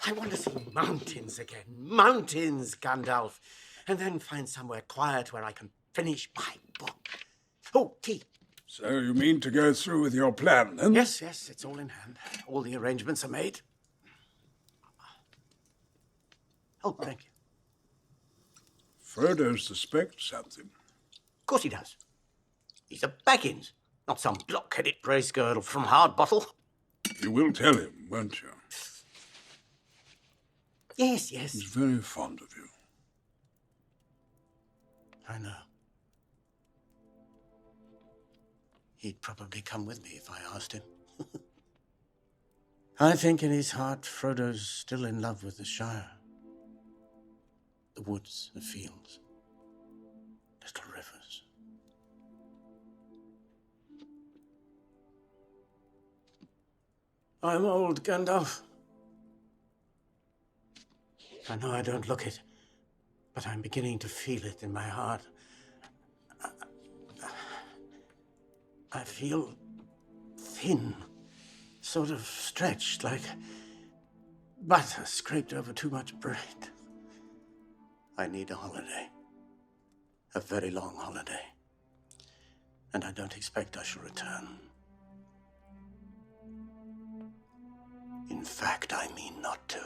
I want to see mountains again. Mountains, Gandalf. And then find somewhere quiet where I can finish my book. Oh, tea. So you mean to go through with your plan, then? Yes, it's all in hand. All the arrangements are made. Oh, thank you. Frodo suspects something. Of course he does. He's a Baggins, not some block-headed bracegirdle from Hardbottle. You will tell him, won't you? Yes. He's very fond of you. I know. He'd probably come with me if I asked him. I think in his heart, Frodo's still in love with the Shire. The woods, the fields, little rivers. I'm old, Gandalf. I know I don't look it, but I'm beginning to feel it in my heart. I feel thin, sort of stretched, like butter scraped over too much bread. I need a holiday. A very long holiday. And I don't expect I shall return. In fact, I mean not to.